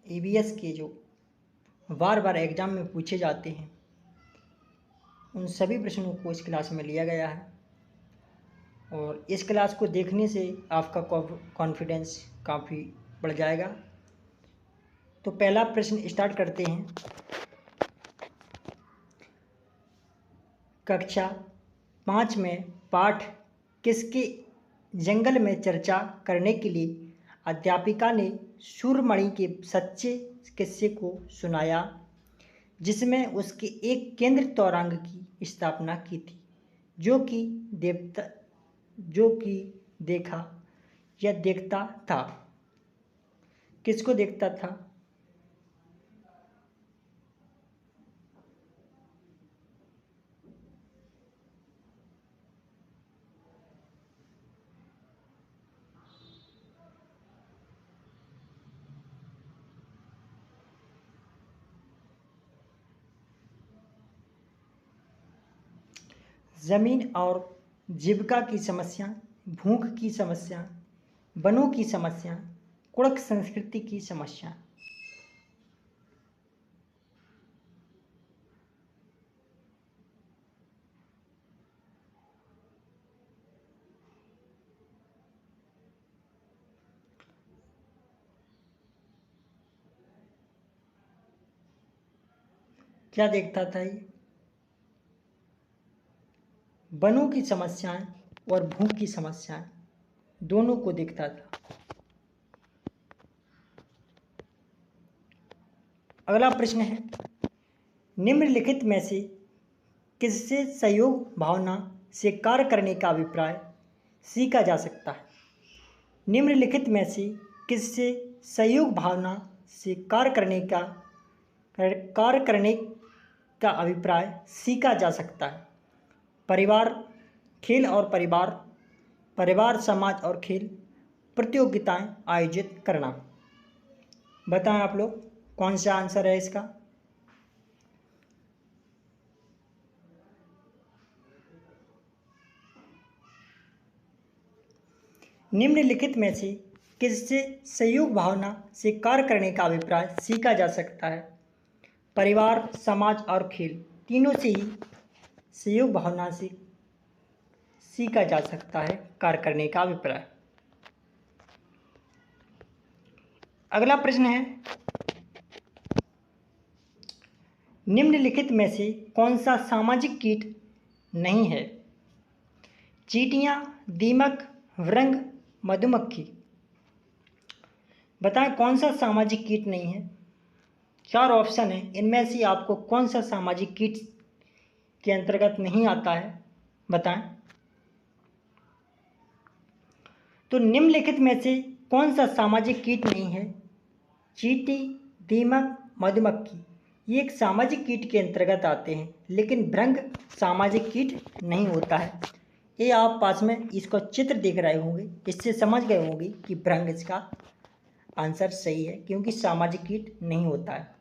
EVS के जो बार बार exam में पूछे जाते हैं उन सभी प्रश्नों को इस क्लास में लिया गया है और इस क्लास को देखने से आपका कॉन्फिडेंस काफ़ी बढ़ जाएगा। तो पहला प्रश्न स्टार्ट करते हैं। कक्षा 5 में पाठ किसके जंगल में चर्चा करने के लिए अध्यापिका ने सूरमणि के सच्चे किस्से को सुनाया जिसमें उसके एक केंद्र तौरंग की स्थापना की थी जो कि देखा या देखता था। किसको देखता था? जमीन और जीविका की समस्या, भूख की समस्या, वनों की समस्या, कुड़क संस्कृति की समस्या। क्या देखता था ये? वनों की समस्याएं और भूख की समस्याएं दोनों को देखता था। अगला प्रश्न है, निम्नलिखित में से किससे सहयोग भावना से कार्य करने का अभिप्राय सीखा जा सकता है? निम्नलिखित में से किससे सहयोग भावना से कार्य करने का अभिप्राय सीखा जा सकता है? परिवार, खेल और परिवार, परिवार, समाज और खेल, प्रतियोगिताएं आयोजित करना। बताएं आप लोग कौन सा आंसर है इसका? निम्नलिखित में से किससे सहयोग भावना से कार्य करने का अभिप्राय सीखा जा सकता है? परिवार, समाज और खेल, तीनों से ही सहयोग भावना से सीखा जा सकता है कार्य करने का अभिप्राय। अगला प्रश्न है, निम्नलिखित में से कौन सा सामाजिक कीट नहीं है? चींटियां, दीमक, व्रंग, मधुमक्खी। बताएं कौन सा सामाजिक कीट नहीं है? 4 ऑप्शन है, इनमें से आपको कौन सा सामाजिक कीट के अंतर्गत नहीं आता है? बताएं। तो निम्नलिखित में से कौन सा सामाजिक कीट नहीं है? चींटी, दीमक, मधुमक्खी ये एक सामाजिक कीट के अंतर्गत आते हैं, लेकिन भृंग सामाजिक कीट नहीं होता है। ये आप पास में इसका चित्र देख रहे होंगे, इससे समझ गए होंगे कि भृंग इसका आंसर सही है, क्योंकि सामाजिक कीट नहीं होता है।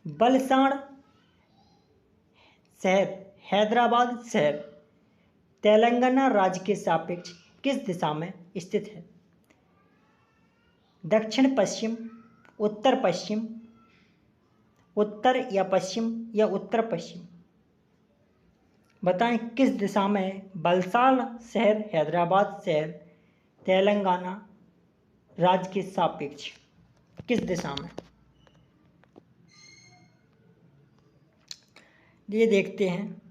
बलसाड़ शहर हैदराबाद शहर तेलंगाना राज्य के सापेक्ष किस दिशा में स्थित है? दक्षिण पश्चिम, उत्तर पश्चिम, उत्तर या पश्चिम या उत्तर पश्चिम। बताएं किस दिशा में है बलसाड़ शहर हैदराबाद शहर तेलंगाना राज्य के सापेक्ष, किस दिशा में? ये देखते हैं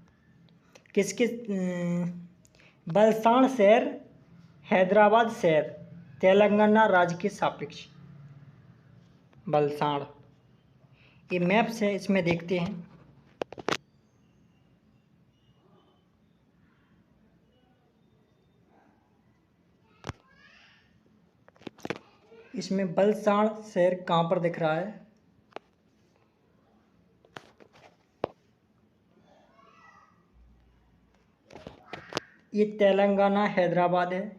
किस बलसाड़ शहर हैदराबाद शहर तेलंगाना राज्य के सापेक्ष। बलसाड़, ये मैप्स है, इसमें देखते हैं। इसमें बलसाड़ शहर कहाँ पर दिख रहा है? ये तेलंगाना हैदराबाद है,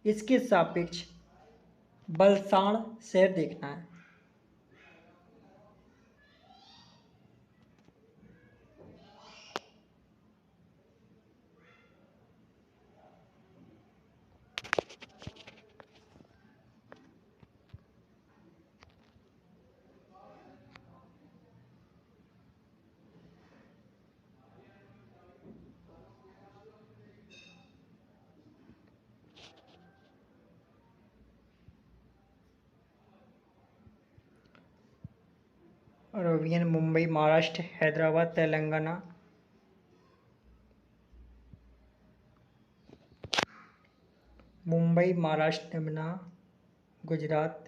इसके सापेक्ष बलसाड़ शहर देखना है। अरेबियन मुंबई महाराष्ट्र, हैदराबाद तेलंगाना, मुंबई महाराष्ट्र यमुना गुजरात,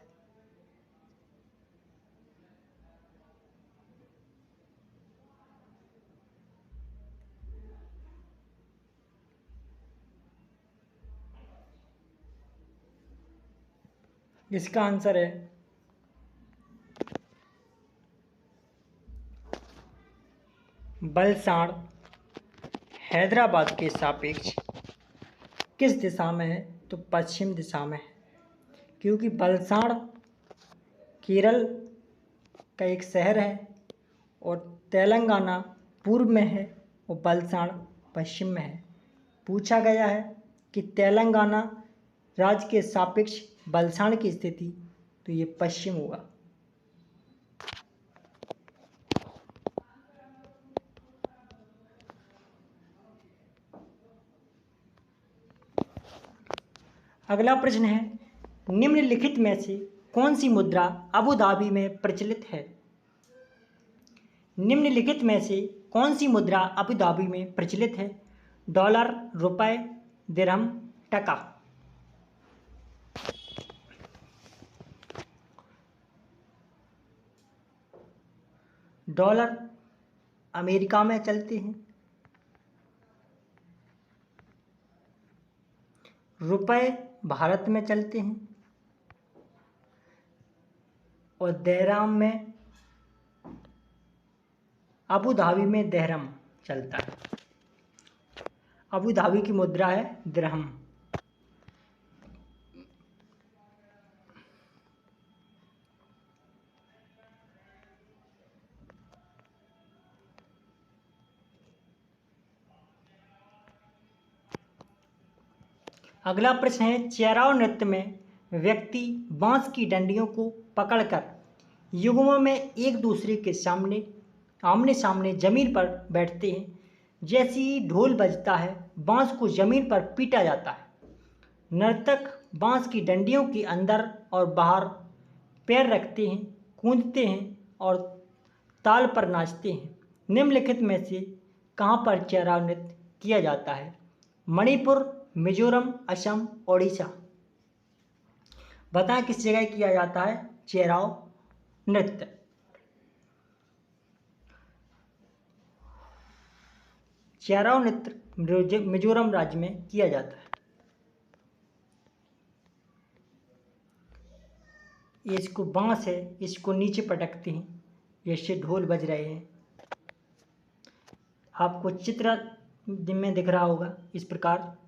इसका आंसर है बलसाड़ हैदराबाद के सापेक्ष किस दिशा में है? तो पश्चिम दिशा में है, क्योंकि बलसाड़ केरल का एक शहर है और तेलंगाना पूर्व में है और बलसाड़ पश्चिम में है। पूछा गया है कि तेलंगाना राज्य के सापेक्ष बलसाड़ की स्थिति, तो ये पश्चिम होगा। अगला प्रश्न है, निम्नलिखित में से कौन सी मुद्रा अबू धाबी में प्रचलित है? निम्नलिखित में से कौन सी मुद्रा अबू धाबी में प्रचलित है? डॉलर, रुपए, दिरहम, टका। डॉलर अमेरिका में चलते हैं, रुपए भारत में चलते हैं और दिरहम में अबू धाबी में दिरहम चलता है। अबू धाबी की मुद्रा है दिरहम। अगला प्रश्न है, चेराव नृत्य में व्यक्ति बांस की डंडियों को पकड़कर युग्मों में एक दूसरे के सामने आमने सामने जमीन पर बैठते हैं। जैसे ही ढोल बजता है, बांस को जमीन पर पीटा जाता है। नर्तक बांस की डंडियों के अंदर और बाहर पैर रखते हैं, कूदते हैं और ताल पर नाचते हैं। निम्नलिखित में से कहाँ पर चेराव नृत्य किया जाता है? मणिपुर, मिजोरम, असम, ओडिशा। बताएं किस जगह किया जाता है चेराव नृत्य? चेराव नृत्य मिजोरम राज्य में किया जाता है। ये इसको बांस है, इसको नीचे पटकते हैं, जैसे ढोल बज रहे हैं। आपको चित्र में दिख रहा होगा इस प्रकार।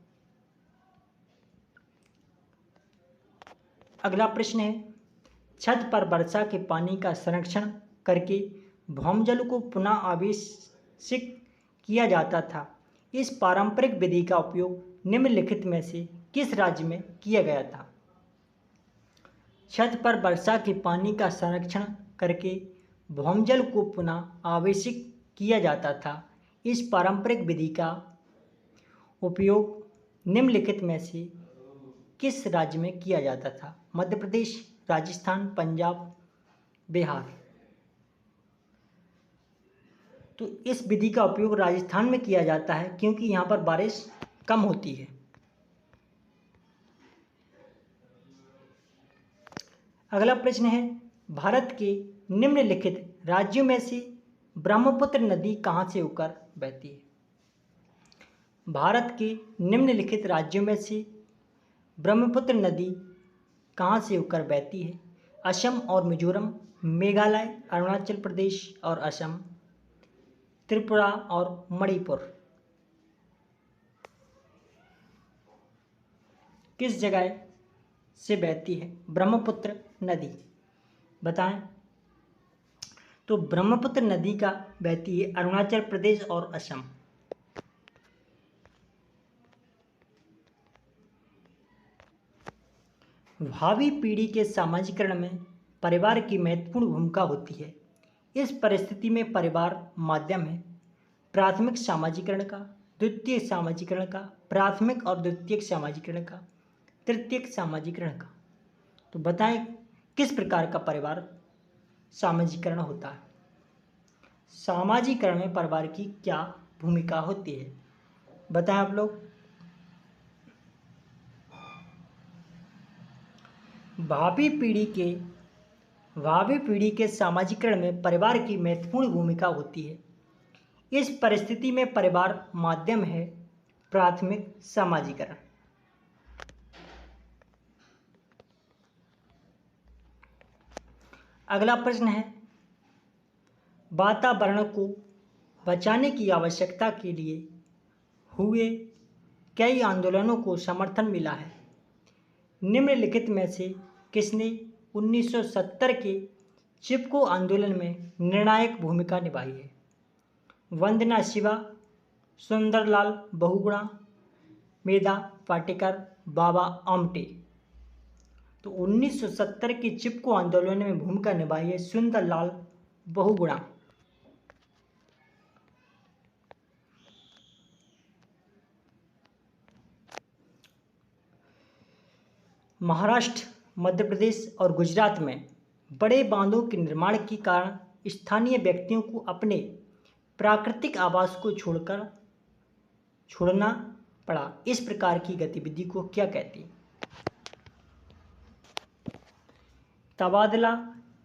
अगला प्रश्न है, छत पर वर्षा के पानी का संरक्षण करके भौमजल को पुनः आवेशित किया जाता था। इस पारंपरिक विधि का उपयोग निम्नलिखित में से किस राज्य में किया गया था? छत पर वर्षा के पानी का संरक्षण करके भौमजल को पुनः आवेशित किया जाता था। इस पारंपरिक विधि का उपयोग निम्नलिखित में से किस राज्य में किया जाता था? मध्य प्रदेश, राजस्थान, पंजाब, बिहार। तो इस विधि का उपयोग राजस्थान में किया जाता है, क्योंकि यहाँ पर बारिश कम होती है। अगला प्रश्न है, भारत के निम्नलिखित राज्यों में से ब्रह्मपुत्र नदी कहाँ से होकर बहती है? भारत के निम्नलिखित राज्यों में से ब्रह्मपुत्र नदी कहाँ से होकर बहती है? असम और मिजोरम, मेघालय, अरुणाचल प्रदेश और असम, त्रिपुरा और मणिपुर। किस जगह से बहती है ब्रह्मपुत्र नदी? बताएं। तो ब्रह्मपुत्र नदी का बहती है अरुणाचल प्रदेश और असम। भावी पीढ़ी के समाजीकरण में परिवार की महत्वपूर्ण भूमिका होती है। इस परिस्थिति में परिवार माध्यम है प्राथमिक सामाजिकरण का, द्वितीयक सामाजिकरण का, प्राथमिक और द्वितीयक सामाजिकरण का, तृतीयक सामाजिकरण का। तो बताएं किस प्रकार का परिवार सामाजिकरण होता है? सामाजिकरण में परिवार की क्या भूमिका होती है? बताएं आप लोग। भावी पीढ़ी के सामाजिकरण में परिवार की महत्वपूर्ण भूमिका होती है। इस परिस्थिति में परिवार माध्यम है प्राथमिक सामाजिकरण। अगला प्रश्न है, वातावरण को बचाने की आवश्यकता के लिए हुए कई आंदोलनों को समर्थन मिला है। निम्नलिखित में से किसने 1970 के चिपको आंदोलन में निर्णायक भूमिका निभाई है? वंदना शिवा, सुंदरलाल बहुगुणा, मेधा पाटेकर, बाबा आमटे। तो 1970 के चिपको आंदोलन में भूमिका निभाई है सुंदरलाल बहुगुणा। महाराष्ट्र, मध्य प्रदेश और गुजरात में बड़े बांधों के निर्माण के कारण स्थानीय व्यक्तियों को अपने प्राकृतिक आवास को छोड़ना पड़ा। इस प्रकार की गतिविधि को क्या कहते हैं? तबादला,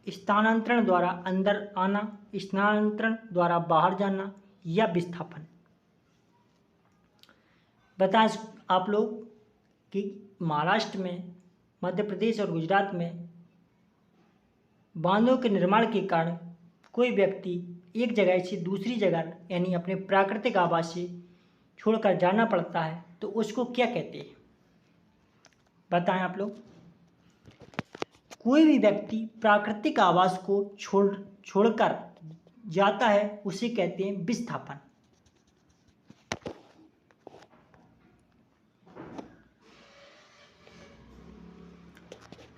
स्थानांतरण द्वारा अंदर आना, स्थानांतरण द्वारा बाहर जाना या विस्थापन। बताएं आप लोग कि महाराष्ट्र में, मध्य प्रदेश और गुजरात में बांधों के निर्माण के कारण कोई व्यक्ति एक जगह से दूसरी जगह यानी अपने प्राकृतिक आवास से छोड़कर जाना पड़ता है तो उसको क्या कहते हैं? बताएं आप लोग। कोई भी व्यक्ति प्राकृतिक आवास को छोड़कर जाता है उसे कहते हैं विस्थापन।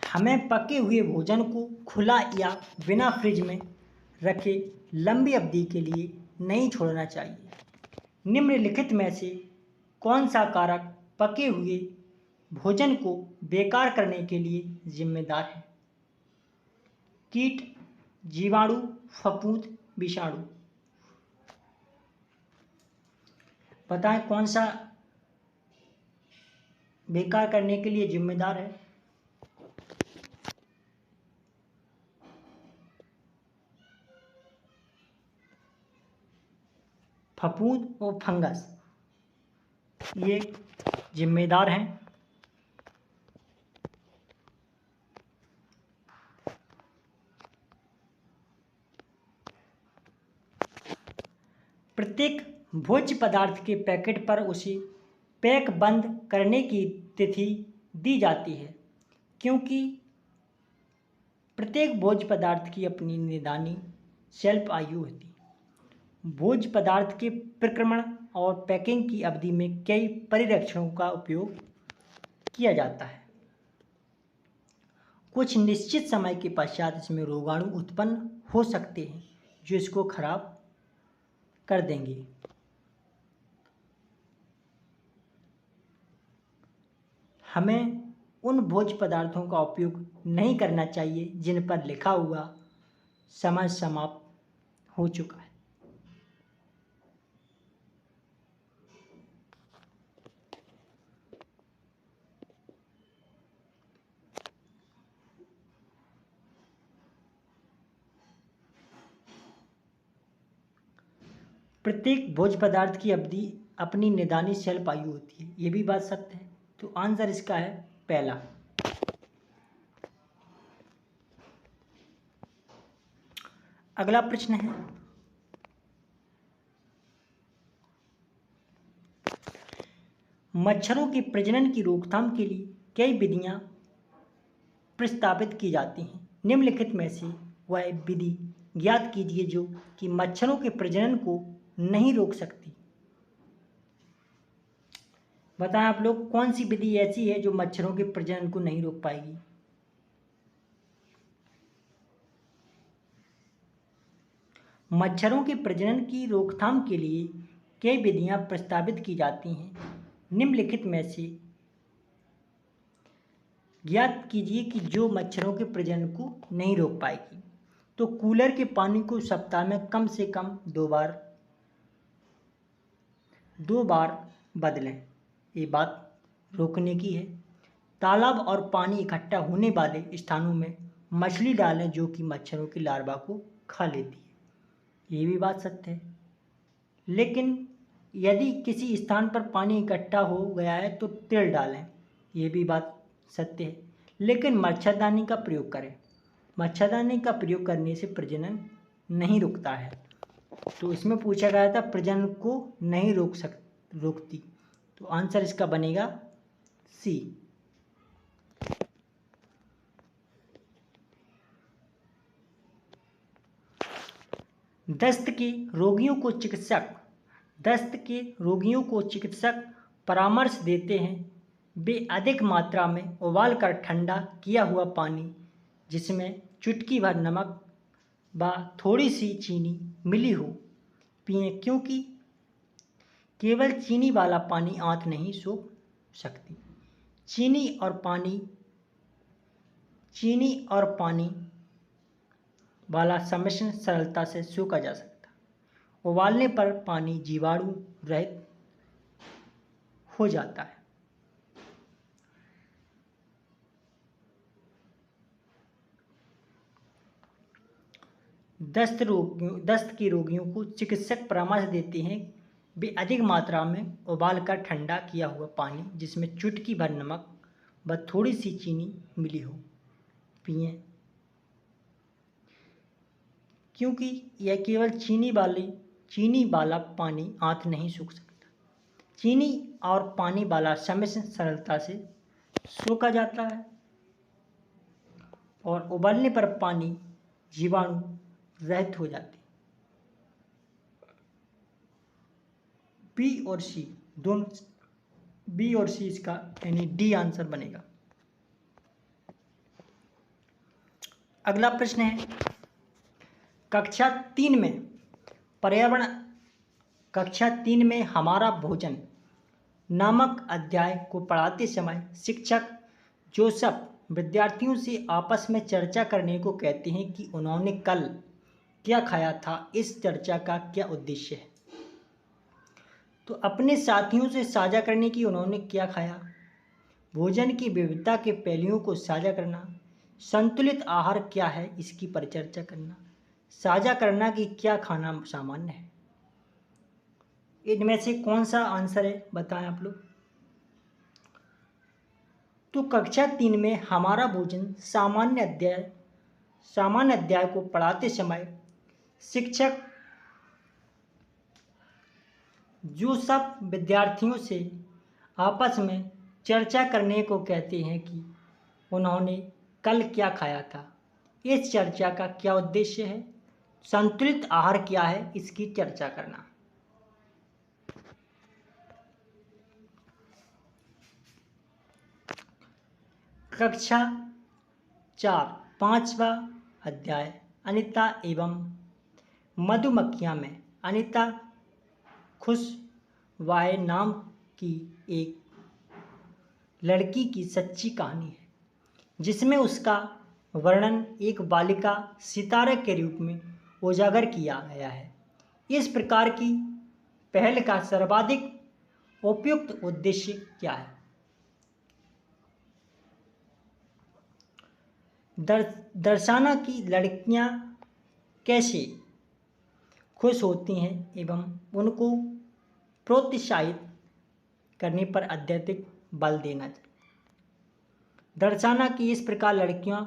हमें पके हुए भोजन को खुला या बिना फ्रिज में रखे लंबी अवधि के लिए नहीं छोड़ना चाहिए। निम्नलिखित में से कौन सा कारक पके हुए भोजन को बेकार करने के लिए जिम्मेदार है? कीट, जीवाणु, फफूंद, विषाणु। बताएं कौन सा बेकार करने के लिए जिम्मेदार है? फफूंद और फंगस ये जिम्मेदार हैं। प्रत्येक भोज्य पदार्थ के पैकेट पर उसे पैक बंद करने की तिथि दी जाती है क्योंकि प्रत्येक भोज्य पदार्थ की अपनी निदानी शेल्फ आयु होती है। भोज्य पदार्थ के प्रक्रमण और पैकिंग की अवधि में कई परिरक्षणों का उपयोग किया जाता है। कुछ निश्चित समय के पश्चात इसमें रोगाणु उत्पन्न हो सकते हैं जो इसको खराब कर देंगे। हमें उन भोज्य पदार्थों का उपयोग नहीं करना चाहिए जिन पर लिखा हुआ समय समाप्त हो चुका है। प्रत्येक भोज्य पदार्थ की अवधि अपनी निदानी शेल्फ आयु होती है, ये भी बात सत्य है। तो आंसर इसका है पहला। अगला प्रश्न है, मच्छरों के प्रजनन की रोकथाम के लिए कई विधियां प्रस्तावित की जाती हैं। निम्नलिखित में से वह विधि ज्ञात कीजिए जो कि मच्छरों के प्रजनन को नहीं रोक सकती। बताएं आप लोग कौन सी विधि ऐसी है जो मच्छरों के प्रजनन को नहीं रोक पाएगी? मच्छरों के प्रजनन की रोकथाम के लिए कई विधियां प्रस्तावित की जाती हैं। निम्नलिखित में से ज्ञात कीजिए कि जो मच्छरों के प्रजनन को नहीं रोक पाएगी। तो कूलर के पानी को सप्ताह में कम से कम दो बार बदलें। ये बात रोकने की है। तालाब और पानी इकट्ठा होने वाले स्थानों में मछली डालें जो कि मच्छरों की लार्वा को खा लेती है। ये भी बात सत्य है। लेकिन यदि किसी स्थान पर पानी इकट्ठा हो गया है तो तेल डालें। ये भी बात सत्य है। लेकिन मच्छरदानी का प्रयोग करें। मच्छरदानी का प्रयोग करने से प्रजनन नहीं रुकता है। तो इसमें पूछा गया था प्रजनन को नहीं रोकती। तो आंसर इसका बनेगा सी। दस्त के रोगियों को चिकित्सक परामर्श देते हैं वे अधिक मात्रा में उबालकर ठंडा किया हुआ पानी जिसमें चुटकी भर नमक व थोड़ी सी चीनी मिली हो पिएं, क्योंकि केवल चीनी वाला पानी आंत नहीं सूख सकती। चीनी और पानी वाला सम्मिश्रण सरलता से सूखा जा सकता। उबालने पर पानी जीवाणु रहित हो जाता है। दस्त के रोगियों को चिकित्सक परामर्श देते हैं वे अधिक मात्रा में उबालकर ठंडा किया हुआ पानी जिसमें चुटकी भर नमक व थोड़ी सी चीनी मिली हो पिएं, क्योंकि यह केवल चीनी वाला पानी आंत नहीं सूख सकता। चीनी और पानी वाला सम्मिश्रण सरलता से सूखा जाता है और उबालने पर पानी जीवाणु रहित हो जाती। बी और सी इसका यानी डी आंसर बनेगा। अगला प्रश्न है कक्षा 3 में हमारा भोजन नामक अध्याय को पढ़ाते समय शिक्षक जोसेफ विद्यार्थियों से आपस में चर्चा करने को कहते हैं कि उन्होंने कल क्या खाया था। इस चर्चा का क्या उद्देश्य है? तो अपने साथियों से साझा करने की उन्होंने क्या खाया, भोजन की विविधता के पहलुओं को साझा करना, संतुलित आहार क्या है इसकी परिचर्चा करना, साझा करना कि क्या खाना सामान्य है। इनमें से कौन सा आंसर है बताएं आप लोग। तो कक्षा 3 में हमारा भोजन सामान्य अध्याय को पढ़ाते समय शिक्षक जो सब विद्यार्थियों से आपस में चर्चा करने को कहते हैं कि उन्होंने कल क्या खाया था। इस चर्चा का क्या उद्देश्य है, संतुलित आहार क्या है इसकी चर्चा करना। कक्षा 4 5वां अध्याय अनिता एवं मधुमक्खियां में अनिता खुशवाह नाम की एक लड़की की सच्ची कहानी है जिसमें उसका वर्णन एक बालिका सितारे के रूप में उजागर किया गया है। इस प्रकार की पहल का सर्वाधिक उपयुक्त उद्देश्य क्या है? दर्शाना कि लड़कियां कैसे खुश होती हैं एवं उनको प्रोत्साहित करने पर अत्यधिक बल देना चाहिए। दर्शाना कि इस प्रकार लड़कियां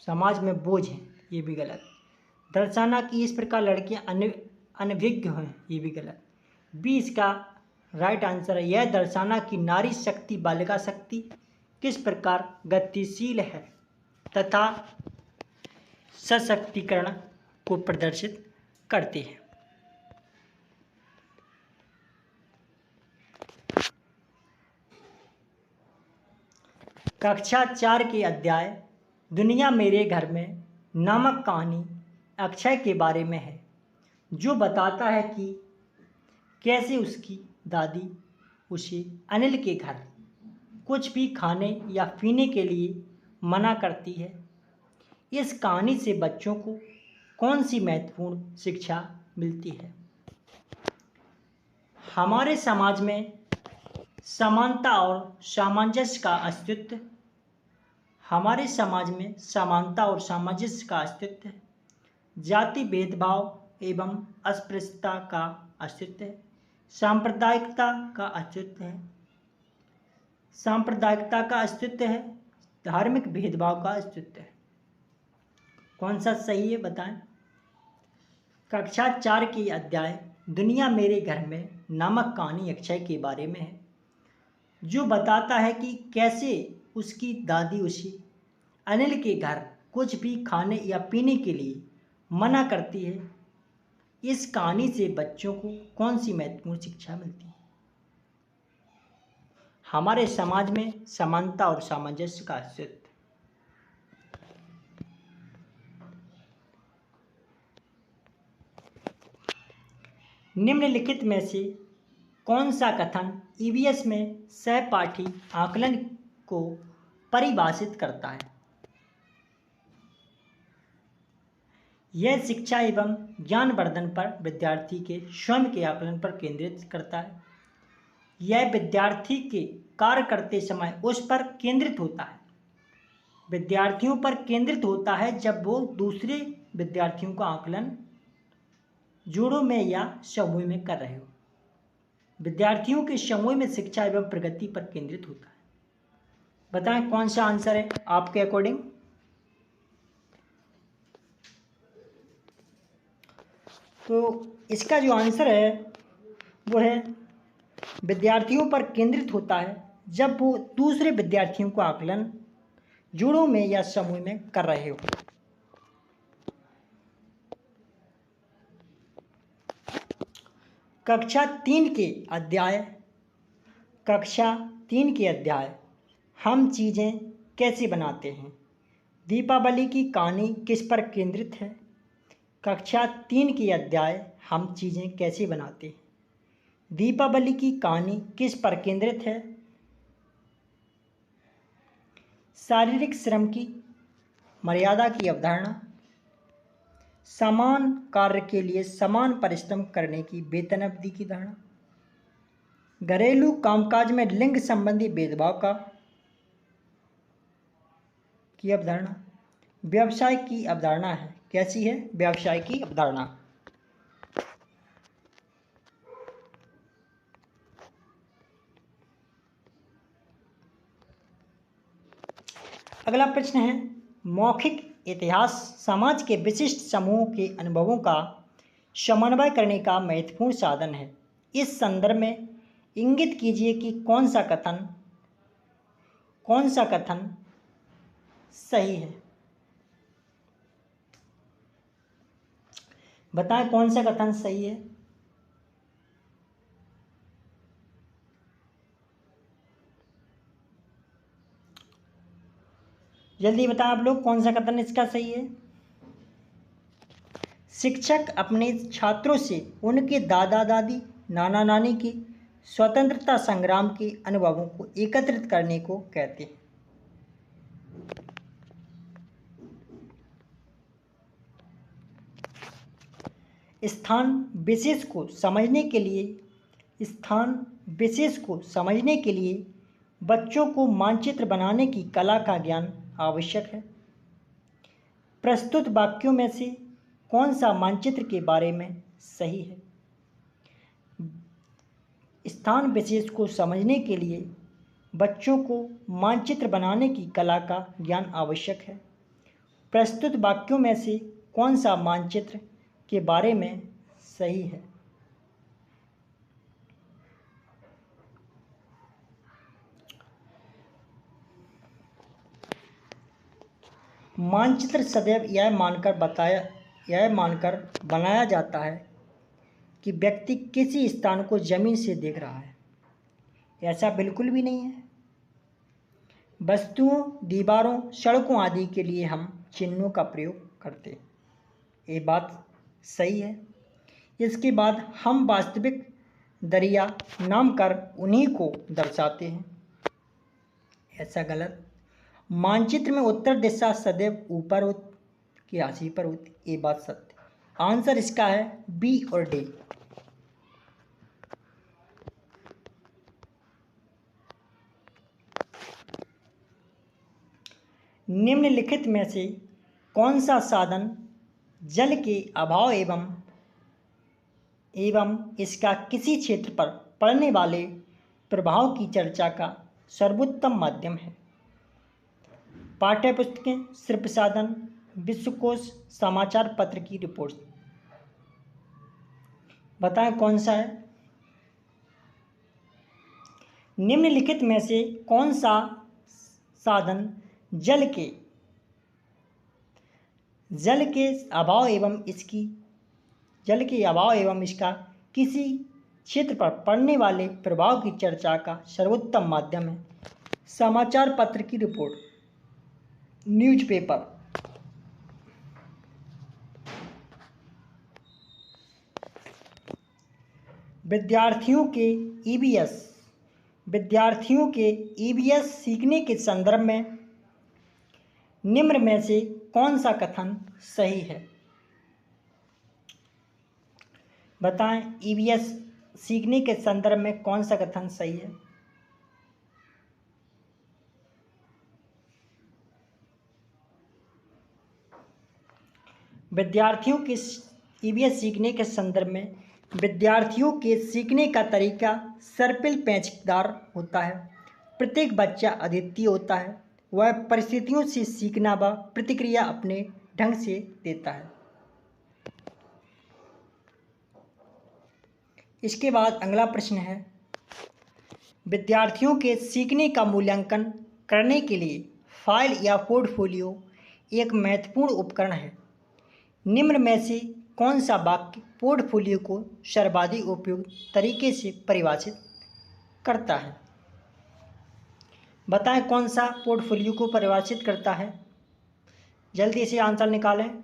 समाज में बोझ हैं, ये भी गलत। दर्शाना कि इस प्रकार लड़कियां अनभिज्ञ हैं, ये भी गलत। बी इसका राइट आंसर है। यह दर्शाना कि नारी शक्ति बालिका शक्ति किस प्रकार गतिशील है तथा सशक्तिकरण को प्रदर्शित करते हैं। कक्षा 4 के अध्याय दुनिया मेरे घर में नामक कहानी अक्षय के बारे में है जो बताता है कि कैसे उसकी दादी उसे अनिल के घर कुछ भी खाने या पीने के लिए मना करती है इस कहानी से बच्चों को कौन सी महत्वपूर्ण शिक्षा मिलती है? हमारे समाज में समानता और सामंजस्य का अस्तित्व। हमारे समाज में समानता और सामंजस्य का अस्तित्व है। जाति भेदभाव एवं अस्पृश्यता का अस्तित्व है। सांप्रदायिकता का अस्तित्व है। सांप्रदायिकता का अस्तित्व है। धार्मिक भेदभाव का अस्तित्व है। कौन सा सही है बताएं? कक्षा 4 की अध्याय दुनिया मेरे घर में नामक कहानी अक्षय के बारे में है, जो बताता है कि कैसे उसकी दादी उसे अनिल के घर कुछ भी खाने या पीने के लिए मना करती है। इस कहानी से बच्चों को कौन सी महत्वपूर्ण शिक्षा मिलती है? हमारे समाज में समानता और सामंजस्य का अस्तित्व। निम्नलिखित में से कौन सा कथन ईवीएस में सहपाठी आकलन को परिभाषित करता है? यह शिक्षा एवं ज्ञानवर्धन पर विद्यार्थी के स्वयं के आकलन पर केंद्रित करता है। यह विद्यार्थी के कार्य करते समय उस पर केंद्रित होता है, विद्यार्थियों पर केंद्रित होता है जब वो दूसरे विद्यार्थियों का आकलन जोड़ों में या समूह में कर रहे हो। विद्यार्थियों के समूह में शिक्षा एवं प्रगति पर केंद्रित होता है। बताएं कौन सा आंसर है आपके अकॉर्डिंग? तो इसका जो आंसर है वो है विद्यार्थियों पर केंद्रित होता है जब वो दूसरे विद्यार्थियों को आकलन जोड़ों में या समूह में कर रहे हो। कक्षा 3 के अध्याय हम चीज़ें कैसे बनाते हैं, दीपावली की कहानी किस पर केंद्रित है? कक्षा 3 के अध्याय हम चीज़ें कैसे बनाते हैं, दीपावली की कहानी किस पर केंद्रित है? शारीरिक श्रम की मर्यादा की अवधारणा, समान कार्य के लिए समान परिश्रम करने की वेतन अवधि की धारणा, घरेलू कामकाज में लिंग संबंधी भेदभाव की अवधारणा, व्यवसाय की अवधारणा है। कैसी है? व्यवसाय की अवधारणा। अगला प्रश्न है मौखिक इतिहास समाज के विशिष्ट समूह के अनुभवों का समन्वय करने का महत्वपूर्ण साधन है। इस संदर्भ में इंगित कीजिए कि कौन सा कथन सही है। बताएं कौन सा कथन सही है? जल्दी बताएं आप लोग कौन सा कथन इसका सही है। शिक्षक अपने छात्रों से उनके दादा दादी नाना नानी की स्वतंत्रता संग्राम के अनुभवों को एकत्रित करने को कहते हैं। स्थान विशेष को समझने के लिए बच्चों को मानचित्र बनाने की कला का ज्ञान आवश्यक है। प्रस्तुत वाक्यों में से कौन सा मानचित्र के बारे में सही है? स्थान विशेष को समझने के लिए बच्चों को मानचित्र बनाने की कला का ज्ञान आवश्यक है। प्रस्तुत वाक्यों में से कौन सा मानचित्र के बारे में सही है? मानचित्र सदैव यह मानकर बनाया जाता है कि व्यक्ति किसी स्थान को जमीन से देख रहा है। ऐसा बिल्कुल भी नहीं है। वस्तुओं, दीवारों, सड़कों आदि के लिए हम चिन्हों का प्रयोग करते हैं। ये बात सही है। इसके बाद हम वास्तविक दरिया नाम कर उन्हीं को दर्शाते हैं। ऐसा गलत। मानचित्र में उत्तर दिशा सदैव ऊपर की राशि पर होती, ये बात सत्य। आंसर इसका है बी और डी। निम्नलिखित में से कौन सा साधन जल के अभाव एवं इसका किसी क्षेत्र पर पड़ने वाले प्रभाव की चर्चा का सर्वोत्तम माध्यम है? पाठ्यपुस्तकें, सिर्फ साधन, विश्वकोश, समाचार पत्र की रिपोर्ट। बताएं कौन सा है? निम्नलिखित में से कौन सा साधन जल के अभाव एवं इसका किसी क्षेत्र पर पड़ने वाले प्रभाव की चर्चा का सर्वोत्तम माध्यम है? समाचार पत्र की रिपोर्ट, न्यूज़पेपर। विद्यार्थियों के ईवीएस सीखने के संदर्भ में निम्न में से कौन सा कथन सही है? बताएं, ईवीएस सीखने के संदर्भ में कौन सा कथन सही है? विद्यार्थियों के ईवीएस सीखने के संदर्भ में विद्यार्थियों के सीखने का तरीका सर्पिल पेचदार होता है। प्रत्येक बच्चा अद्वितीय होता है। वह परिस्थितियों से सीखना व प्रतिक्रिया अपने ढंग से देता है। इसके बाद अगला प्रश्न है, विद्यार्थियों के सीखने का मूल्यांकन करने के लिए फाइल या पोर्टफोलियो एक महत्वपूर्ण उपकरण है। निम्न में से कौन सा वाक्य पोर्टफोलियो को सर्वाधिक उपयुक्त तरीके से परिभाषित करता है? बताएं कौन सा पोर्टफोलियो को परिभाषित करता है? जल्दी से आंसर निकालें।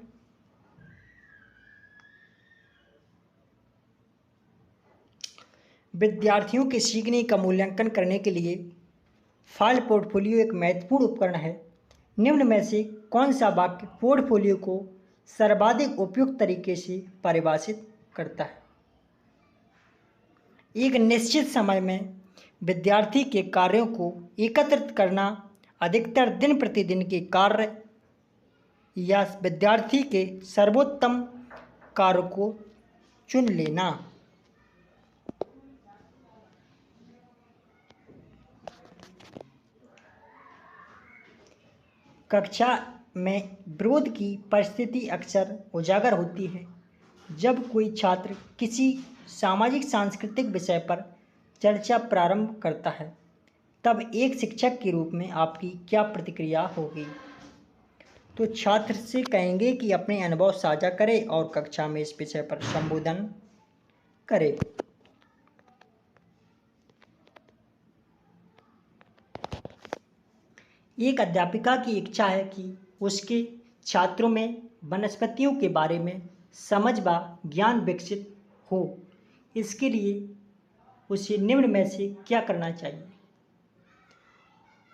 विद्यार्थियों के सीखने का मूल्यांकन करने के लिए फाइल पोर्टफोलियो एक महत्वपूर्ण उपकरण है। निम्न में से कौन सा वाक्य पोर्टफोलियो को सर्वाधिक उपयुक्त तरीके से परिभाषित करता है? एक निश्चित समय में विद्यार्थी के कार्यों को एकत्रित करना, अधिकतर दिन प्रतिदिन के कार्य या विद्यार्थी के सर्वोत्तम कार्य को चुन लेना। कक्षा में विरोध की परिस्थिति अक्सर उजागर होती है जब कोई छात्र किसी सामाजिक सांस्कृतिक विषय पर चर्चा प्रारंभ करता है। तब एक शिक्षक के रूप में आपकी क्या प्रतिक्रिया होगी? तो छात्र से कहेंगे कि अपने अनुभव साझा करे और कक्षा में इस विषय पर संबोधन करे। एक अध्यापिका की इच्छा है कि उसके छात्रों में वनस्पतियों के बारे में समझ व ज्ञान विकसित हो। इसके लिए उसे निम्न में से क्या करना चाहिए?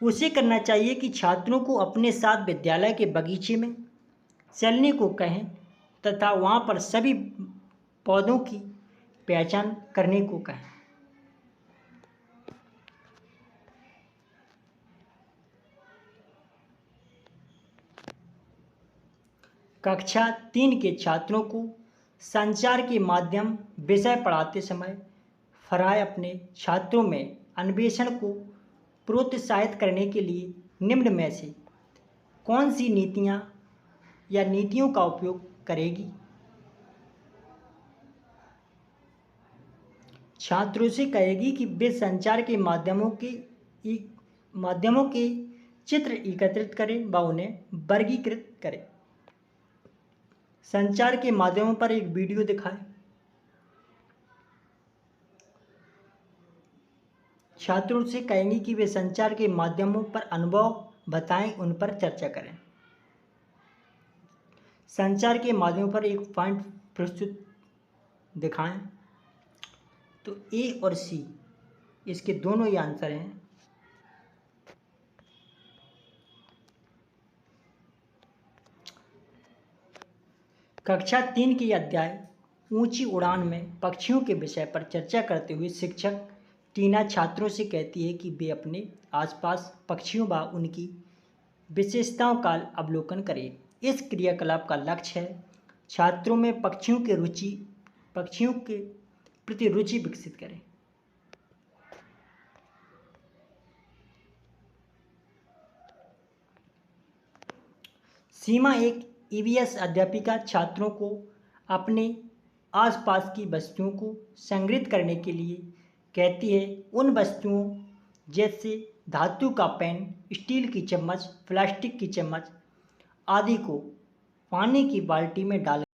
उसे करना चाहिए कि छात्रों को अपने साथ विद्यालय के बगीचे में चलने को कहें तथा वहाँ पर सभी पौधों की पहचान करने को कहें। कक्षा 3 के छात्रों को संचार के माध्यम विषय पढ़ाते समय फराय अपने छात्रों में अन्वेषण को प्रोत्साहित करने के लिए निम्न में से कौन सी नीतियों का उपयोग करेगी? छात्रों से कहेगी कि वे संचार के माध्यमों के चित्र एकत्रित करें व उन्हें वर्गीकृत करें। संचार के माध्यमों पर एक वीडियो दिखाएं। छात्रों से कहेंगे कि वे संचार के माध्यमों पर अनुभव बताएं, उन पर चर्चा करें। संचार के माध्यमों पर एक पॉइंट प्रस्तुत दिखाएं। तो ए और सी इसके दोनों ही आंसर हैं। कक्षा 3 की अध्याय ऊंची उड़ान में पक्षियों के विषय पर चर्चा करते हुए शिक्षक टीना छात्रों से कहती है कि वे अपने आसपास पक्षियों व उनकी विशेषताओं का अवलोकन करें। इस क्रियाकलाप का लक्ष्य है छात्रों में पक्षियों के प्रति रुचि विकसित करें। सीमा एक ईवीएस अध्यापिका छात्रों को अपने आसपास की वस्तुओं को संग्रहित करने के लिए कहती है। उन वस्तुओं जैसे धातु का पेन, स्टील की चम्मच, प्लास्टिक की चम्मच आदि को पानी की बाल्टी में डाल